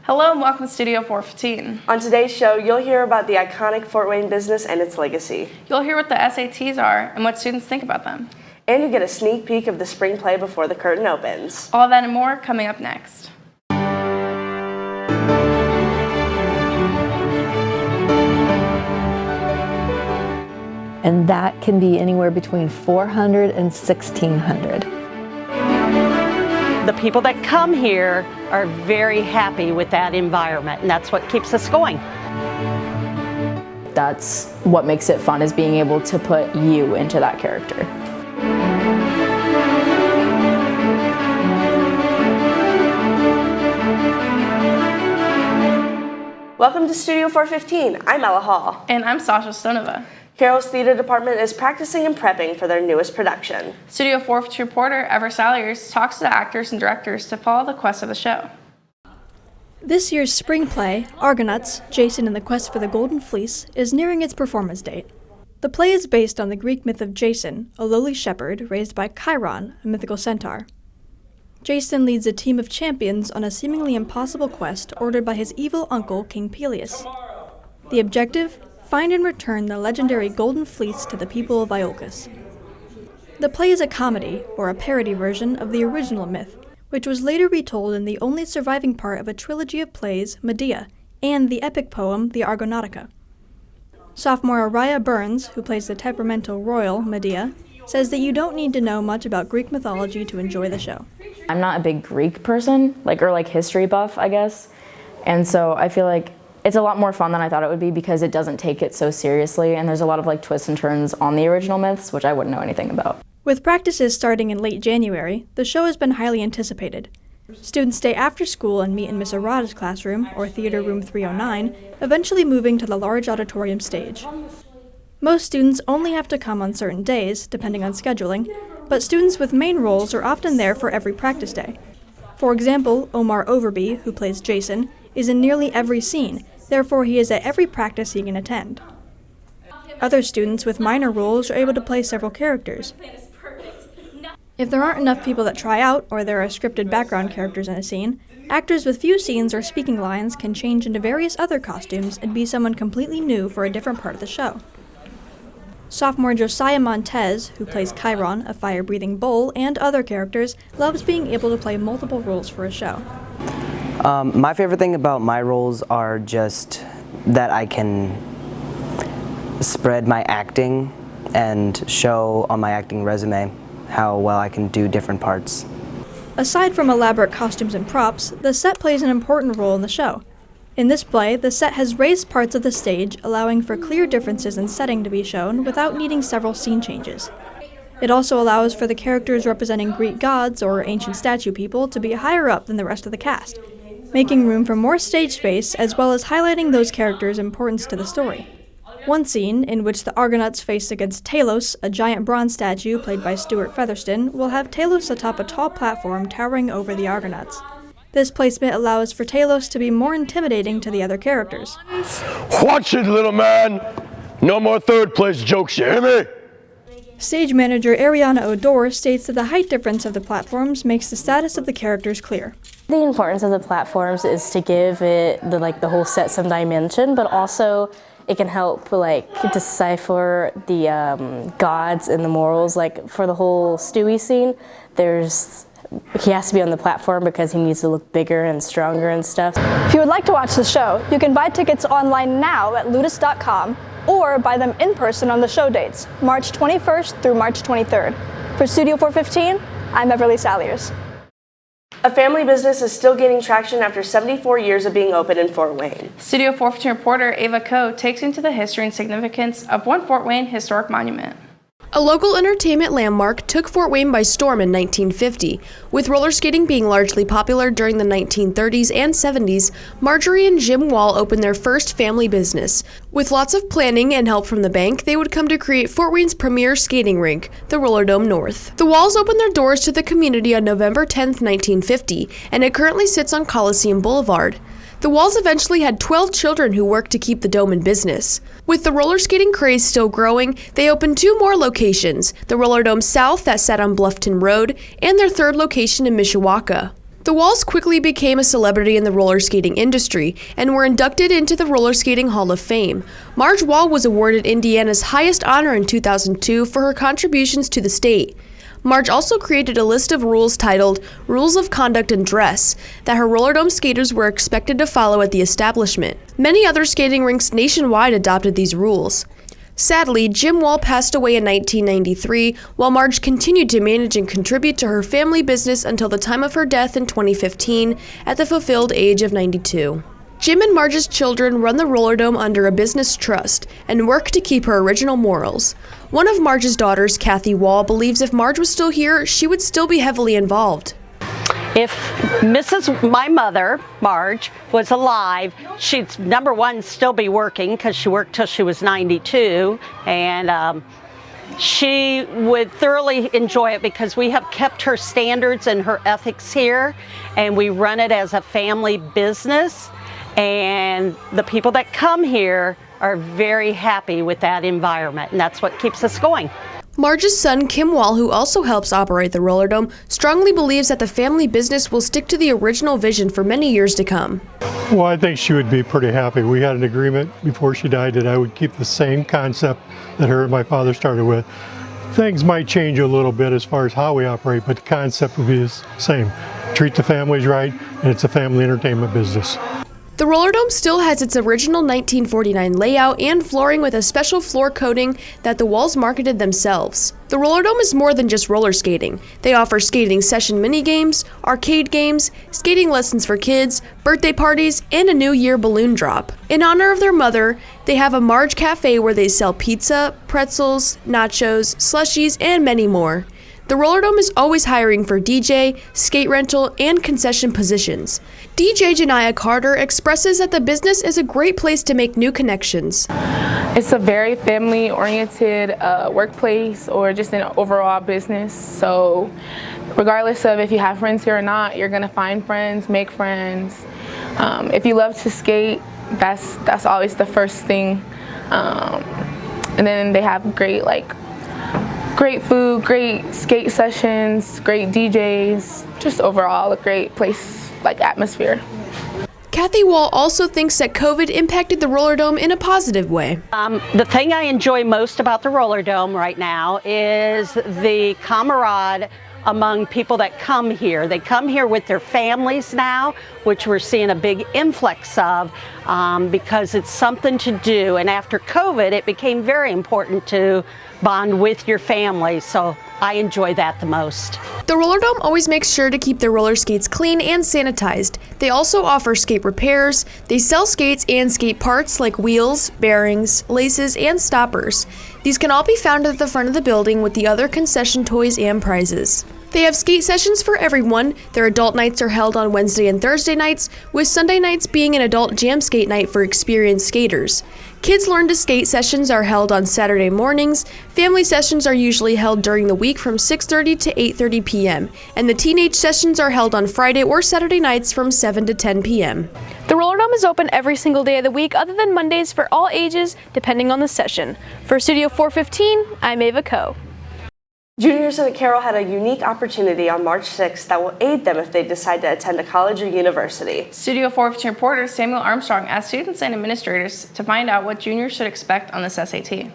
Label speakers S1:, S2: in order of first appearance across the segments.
S1: Hello and welcome to Studio 415.
S2: On today's show, you'll hear about the iconic Fort Wayne business and its legacy.
S1: You'll hear what the SATs are and what students think about them.
S2: And you get a sneak peek of the spring play before the curtain opens.
S1: All that and more coming up next.
S3: And that can be anywhere between 400 and 1,600.
S4: The people that come here are very happy with that environment, and that's what keeps us going.
S5: That's what makes it fun, is being able to put you into that character.
S2: Welcome to Studio 415. I'm Ella Hall.
S1: And I'm Sasha Stonova.
S2: Carroll's theater department is practicing and prepping for their newest production.
S1: Studio 415 reporter Ever Salyers talks to the actors and directors to follow the quest of the show.
S6: This year's spring play, Argonauts, Jason and the Quest for the Golden Fleece, is nearing its performance date. The play is based on the Greek myth of Jason, a lowly shepherd raised by Chiron, a mythical centaur. Jason leads a team of champions on a seemingly impossible quest ordered by his evil uncle, King Peleus. The objective? Find and return the legendary Golden Fleece to the people of Iolcus. The play is a comedy, or a parody version, of the original myth, which was later retold in the only surviving part of a trilogy of plays, Medea, and the epic poem, the Argonautica. Sophomore Araya Burns, who plays the temperamental royal, Medea, says that you don't need to know much about Greek mythology to enjoy the show.
S5: I'm not a big Greek person, or history buff, I guess. And so I feel like it's a lot more fun than I thought it would be because it doesn't take it so seriously, and there's a lot of twists and turns on the original myths, which I wouldn't know anything about.
S6: With practices starting in late January, the show has been highly anticipated. Students stay after school and meet in Miss Arada's classroom, or Theater Room 309, eventually moving to the large auditorium stage. Most students only have to come on certain days, depending on scheduling, but students with main roles are often there for every practice day. For example, Omar Overby, who plays Jason, is in nearly every scene, therefore he is at every practice he can attend. Other students with minor roles are able to play several characters. If there aren't enough people that try out, or there are scripted background characters in a scene, actors with few scenes or speaking lines can change into various other costumes and be someone completely new for a different part of the show. Sophomore Josiah Montez, who plays Chiron, a fire-breathing bull, and other characters, loves being able to play multiple roles for a show.
S7: My favorite thing about my roles are just that I can spread my acting and show on my acting resume how well I can do different parts.
S6: Aside from elaborate costumes and props, the set plays an important role in the show. In this play, the set has raised parts of the stage, allowing for clear differences in setting to be shown without needing several scene changes. It also allows for the characters representing Greek gods or ancient statue people to be higher up than the rest of the cast, making room for more stage space as well as highlighting those characters' importance to the story. One scene, in which the Argonauts face against Talos, a giant bronze statue played by Stuart Featherston, will have Talos atop a tall platform towering over the Argonauts. This placement allows for Talos to be more intimidating to the other characters.
S8: Watch it, little man! No more third place jokes, you hear me?
S6: Stage manager Ariana Odor states that the height difference of the platforms makes the status of the characters clear.
S9: The importance of the platforms is to give it the whole set some dimension, but also it can help decipher the gods and the morals. For the whole Stewie scene, he has to be on the platform because he needs to look bigger and stronger and stuff.
S10: If you would like to watch the show, you can buy tickets online now at ludus.com or buy them in person on the show dates, March 21st through March 23rd. For Studio 415, I'm Beverly Salyers.
S2: A family business is still gaining traction after 74 years of being open in Fort Wayne.
S1: Studio 415 reporter Ava Coe takes into the history and significance of one Fort Wayne historic monument.
S11: A local entertainment landmark took Fort Wayne by storm in 1950. With roller skating being largely popular during the 1930s and 70s, Marjorie and Jim Wall opened their first family business. With lots of planning and help from the bank, they would come to create Fort Wayne's premier skating rink, the Roller Dome North. The Walls opened their doors to the community on November 10, 1950, and it currently sits on Coliseum Boulevard. The Walls eventually had 12 children who worked to keep the dome in business. With the roller skating craze still growing, they opened 2 more locations, the Roller Dome South that sat on Bluffton Road, and their 3rd location in Mishawaka. The Walls quickly became a celebrity in the roller skating industry and were inducted into the Roller Skating Hall of Fame. Marge Wall was awarded Indiana's highest honor in 2002 for her contributions to the state. Marge also created a list of rules titled Rules of Conduct and Dress that her roller dome skaters were expected to follow at the establishment. Many other skating rinks nationwide adopted these rules. Sadly, Jim Wall passed away in 1993, while Marge continued to manage and contribute to her family business until the time of her death in 2015 at the fulfilled age of 92. Jim and Marge's children run the roller dome under a business trust and work to keep her original morals. One of Marge's daughters, Kathy Wall, believes if Marge was still here, she would still be heavily involved.
S4: If my mother, Marge, was alive, she'd, number one, still be working because she worked till she was 92, and she would thoroughly enjoy it because we have kept her standards and her ethics here, and we run it as a family business, and the people that come here are very happy with that environment, and that's what keeps us going.
S11: Marge's son, Kim Wall, who also helps operate the roller dome, strongly believes that the family business will stick to the original vision for many years to come.
S12: Well, I think she would be pretty happy. We had an agreement before she died that I would keep the same concept that her and my father started with. Things might change a little bit as far as how we operate, but the concept will be the same. Treat the families right, and it's a family entertainment business.
S11: The roller dome still has its original 1949 layout and flooring with a special floor coating that the Walls marketed themselves. The roller dome is more than just roller skating. They offer skating session mini games, arcade games, skating lessons for kids, birthday parties, and a New Year balloon drop. In honor of their mother, they have a Marge Cafe where they sell pizza, pretzels, nachos, slushies, and many more. The roller dome is always hiring for DJ, skate rental, and concession positions. DJ Janiyah Carter expresses that the business is a great place to make new connections.
S13: It's a very family-oriented workplace or just an overall business. So regardless of if you have friends here or not, you're gonna find friends, make friends. If you love to skate, that's always the first thing. And then they have great food, great skate sessions, great DJs, just overall a great place, atmosphere.
S11: Kathy Wall also thinks that COVID impacted the roller dome in a positive way.
S4: The thing I enjoy most about the roller dome right now is the camaraderie among people that come here. They come here with their families now, which we're seeing a big influx of because it's something to do. And after COVID, it became very important to bond with your family. So I enjoy that the most.
S11: The roller dome always makes sure to keep their roller skates clean and sanitized. They also offer skate repairs. They sell skates and skate parts like wheels, bearings, laces, and stoppers. These can all be found at the front of the building with the other concession toys and prizes. They have skate sessions for everyone. Their adult nights are held on Wednesday and Thursday nights, with Sunday nights being an adult jam skate night for experienced skaters. Kids Learn to Skate sessions are held on Saturday mornings. Family sessions are usually held during the week from 6:30 to 8:30 p.m. And the teenage sessions are held on Friday or Saturday nights from 7 to 10 p.m.
S10: The roller dome is open every single day of the week other than Mondays for all ages, depending on the session. For Studio 415, I'm Ava Coe.
S2: Juniors at Carroll had a unique opportunity on March 6th that will aid them if they decide to attend a college or university.
S1: Studio 415 reporter Samuel Armstrong asked students and administrators to find out what juniors should expect on this SAT.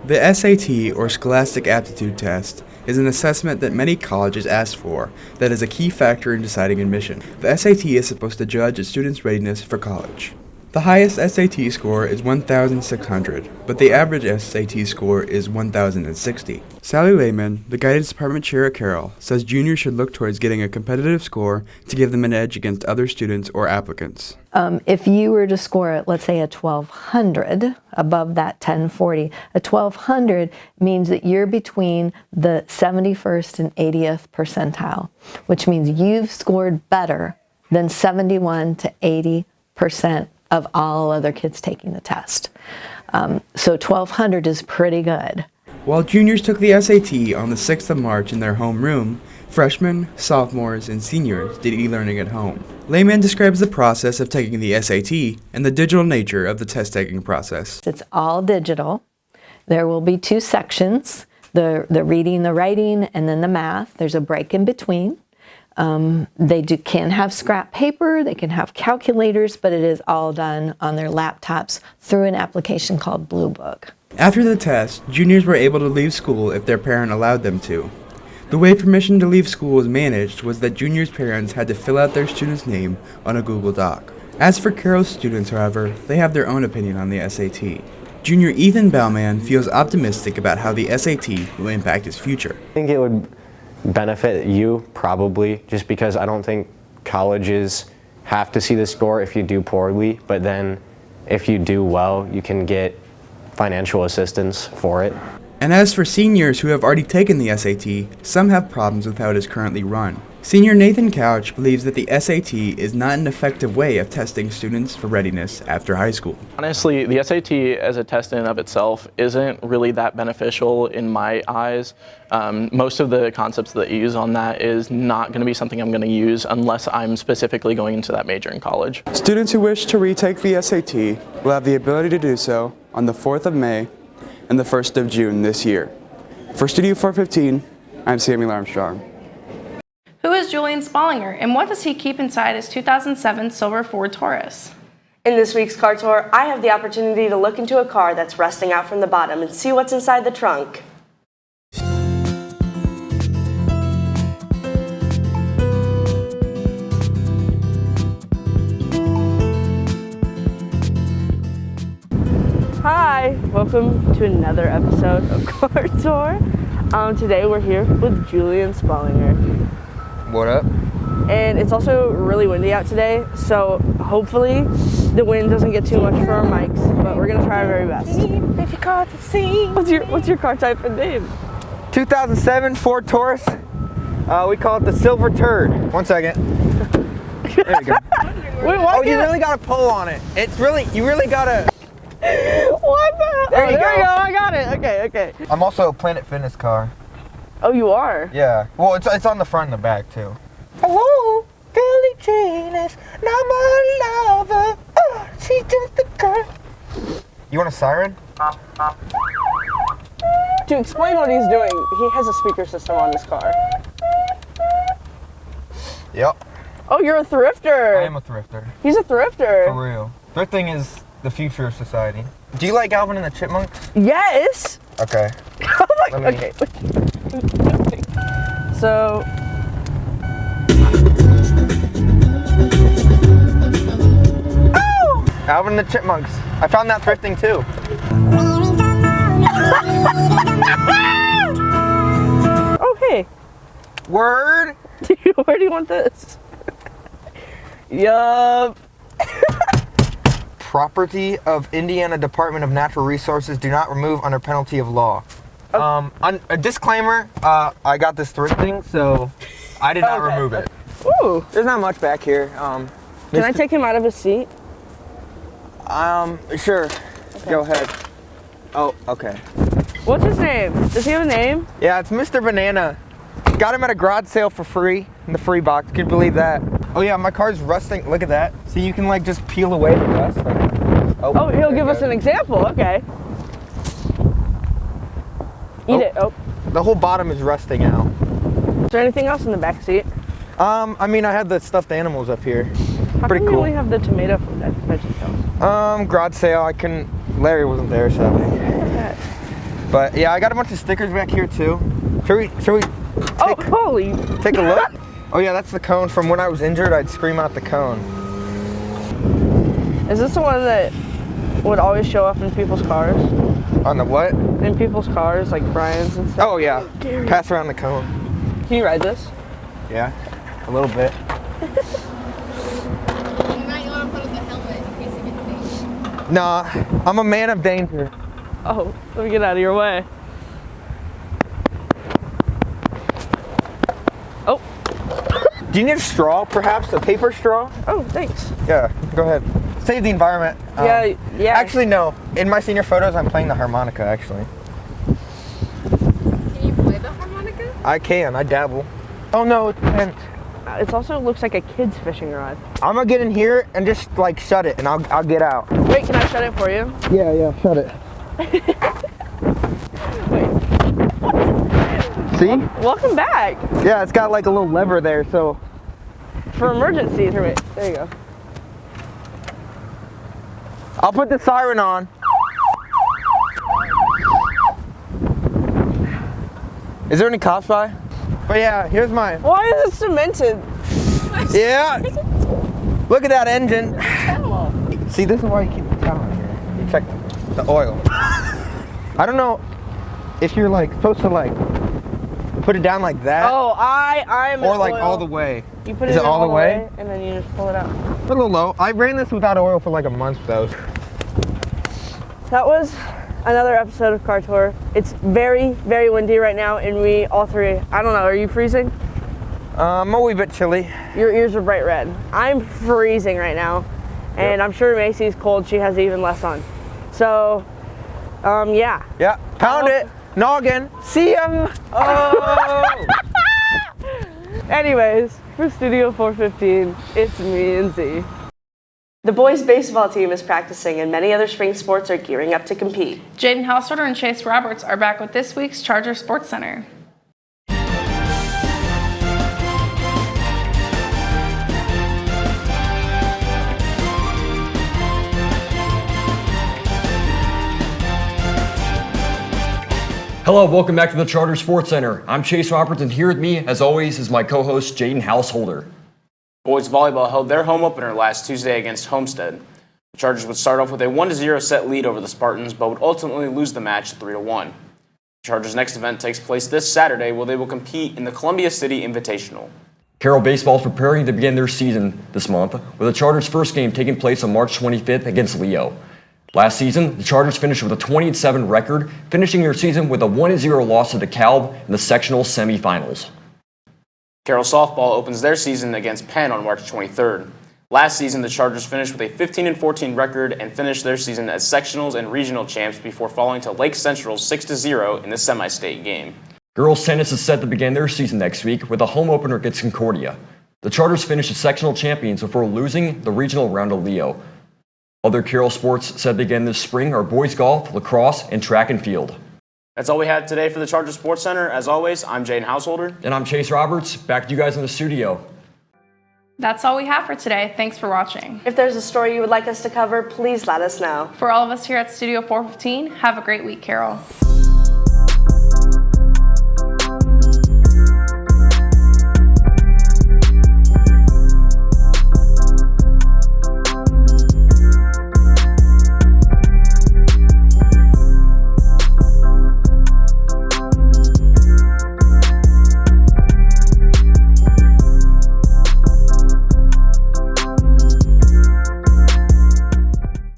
S14: The SAT, or Scholastic Aptitude Test, is an assessment that many colleges ask for that is a key factor in deciding admission. The SAT is supposed to judge a student's readiness for college. The highest SAT score is 1,600, but the average SAT score is 1,060. Sally Lehman, the guidance department chair at Carroll, says juniors should look towards getting a competitive score to give them an edge against other students or applicants.
S3: If you were to score, let's say, a 1,200 above that 1040, a 1,200 means that you're between the 71st and 80th percentile, which means you've scored better than 71 to 80% of all other kids taking the test. So 1,200 is pretty good.
S14: While juniors took the SAT on the 6th of March in their homeroom, freshmen, sophomores, and seniors did e-learning at home. Lehman describes the process of taking the SAT and the digital nature of the test-taking process.
S3: It's all digital. There will be two sections, the reading, the writing, and then the math. There's a break in between. They can have scrap paper, they can have calculators, but it is all done on their laptops through an application called Blue Book.
S14: After the test, juniors were able to leave school if their parent allowed them to. The way permission to leave school was managed was that juniors' parents had to fill out their student's name on a Google Doc. As for Carroll's students, however, they have their own opinion on the SAT. Junior Ethan Bellman feels optimistic about how the SAT will impact his future.
S15: I think it would benefit you, probably, just because I don't think colleges have to see the score if you do poorly, but then if you do well, you can get financial assistance for it.
S14: And as for seniors who have already taken the SAT, some have problems with how it is currently run. Senior Nathan Couch believes that the SAT is not an effective way of testing students for readiness after high school.
S16: Honestly, the SAT as a test in and of itself isn't really that beneficial in my eyes. Most of the concepts that you use on that is not going to be something I'm going to use unless I'm specifically going into that major in college.
S14: Students who wish to retake the SAT will have the ability to do so on the 4th of May and the 1st of June this year. For Studio 415, I'm Samuel Armstrong.
S1: Who is Julian Spallinger, and what does he keep inside his 2007 silver Ford Taurus?
S2: In this week's car tour, I have the opportunity to look into a car that's rusting out from the bottom and see what's inside the trunk.
S17: Hi, welcome to another episode of Car Tour. Today we're here with Julian Spallinger.
S18: What up?
S17: And it's also really windy out today, so hopefully the wind doesn't get too much for our mics, but we're gonna try our very best.
S18: If you caught the scene.
S17: What's your car type and name?
S18: 2007 Ford Taurus. We call it the Silver Turd. 1 second. There we go.
S17: Wait,
S18: oh, you really gotta pull on it. It's really, you really gotta.
S17: What the hell?
S18: There you go.
S17: There we go, I got it. Okay.
S18: I'm also a Planet Fitness car.
S17: Oh, you are?
S18: Yeah. Well, it's on the front and the back too.
S17: Hello, Billie Jean is not my lover. Oh, she's just a girl.
S18: You want a siren?
S17: To explain what he's doing, he has a speaker system on his car.
S18: Yep.
S17: Oh, you're a thrifter.
S18: I am a thrifter.
S17: He's a thrifter.
S18: For real. Thrifting is the future of society. Do you like Alvin and the Chipmunks?
S17: Yes.
S18: Okay.
S17: Oh my. Okay. So.
S18: Oh! Alvin and the Chipmunks. I found that thrifting too.
S17: Okay.
S18: Word.
S17: Where do you want this? Yup.
S18: Property of Indiana Department of Natural Resources, do not remove under penalty of law. A disclaimer, I got this thrifting, so I did not remove it.
S17: Ooh.
S18: There's not much back here.
S17: Can I take him out of his seat?
S18: Sure. Okay. Go ahead. Oh, okay.
S17: What's his name? Does he have a name?
S18: Yeah, it's Mr. Banana. Got him at a garage sale for free in the free box. Can you believe that? Oh yeah, my car's rusting. Look at that. So you can like just peel away the rust.
S17: Oh, he'll give us an example. Okay. Eat it. Oh.
S18: The whole bottom is rusting out.
S17: Is there anything else in the back seat?
S18: I mean, I had the stuffed animals up here.
S17: How
S18: Pretty
S17: come
S18: cool.
S17: you only have the tomato from that vegetable?
S18: Garage sale. I couldn't. Larry wasn't there, so.
S17: Okay.
S18: But yeah, I got a bunch of stickers back here too. Should we? Take a look. Oh yeah, that's the cone from when I was injured. I'd scream out the cone.
S17: Is this the one that would always show up in people's cars?
S18: On the what?
S17: In people's cars, like Brian's and stuff.
S18: Oh yeah. Pass around the cone.
S17: Can you ride this?
S18: Yeah, a little bit. Nah, I'm a man of danger.
S17: Oh, let me get out of your way. Oh.
S18: Do you need a straw, perhaps? A paper straw?
S17: Oh, thanks.
S18: Yeah, go ahead. Save the environment.
S17: Yeah.
S18: Actually, no. In my senior photos, I'm playing the harmonica, actually.
S19: Can you play the harmonica?
S18: I can. I dabble. Oh, no, it's bent.
S17: It also looks like a kid's fishing rod.
S18: I'm gonna get in here and just, like, shut it, and I'll get out.
S17: Wait, can I shut it for you?
S18: Yeah, shut it.
S17: Wait.
S18: See?
S17: Welcome back.
S18: Yeah, it's got, like, a little lever there, so
S17: For emergencies. Here, wait. There you go.
S18: I'll put the siren on. Is there any cops by? But yeah, here's my.
S17: Why is it cemented?
S18: Yeah. Look at that engine. See, this is why you keep the towel in here. You check the oil. I don't know if you're like supposed to like put it down like that.
S17: Oh, I'm.
S18: Or like all the way.
S17: You put
S18: is it all the way?
S17: and then you just pull it out.
S18: A little low. I ran this without oil for like a month though.
S17: That was another episode of Caror. It's very, very windy right now, and we all three. I don't know. Are you freezing?
S18: I'm a wee bit chilly.
S17: Your ears are bright red. I'm freezing right now, and I'm sure Macy's cold. She has even less on. So, yeah.
S18: Yeah. Pound it. Noggin. See ya. Oh.
S17: Anyways, for Studio 415, it's me and Z.
S2: The boys' baseball team is practicing, and many other spring sports are gearing up to compete.
S1: Jaden Householder and Chase Roberts are back with this week's Charger Sports Center.
S19: Hello, welcome back to the Charter Sports Center. I'm Chase Roberts, and here with me, as always, is my co-host, Jaden Householder.
S20: Boys volleyball held their home opener last Tuesday against Homestead. The Chargers would start off with a 1-0 set lead over the Spartans, but would ultimately lose the match 3-1. The Chargers' next event takes place this Saturday, where they will compete in the Columbia City Invitational.
S19: Carroll baseball is preparing to begin their season this month, with the Chargers' first game taking place on March 25th against Leo. Last season, the Chargers finished with a 20-7 record, finishing their season with a 1-0 loss to DeKalb in the sectional semifinals.
S20: Carroll softball opens their season against Penn on March 23rd. Last season, the Chargers finished with a 15-14 record and finished their season as sectionals and regional champs before falling to Lake Central's 6-0 in the semi-state game.
S19: Girls tennis is set to begin their season next week with a home opener against Concordia. The Chargers finished as sectional champions before losing the regional round to Leo. Other Carroll sports set to begin this spring are boys golf, lacrosse, and track and field.
S20: That's all we had today for the Charger Sports Center. As always, I'm Jaden Householder.
S19: And I'm Chase Roberts. Back to you guys in the studio.
S1: That's all we have for today. Thanks for watching.
S2: If there's a story you would like us to cover, please let us know.
S1: For all of us here at Studio 415, have a great week, Carroll.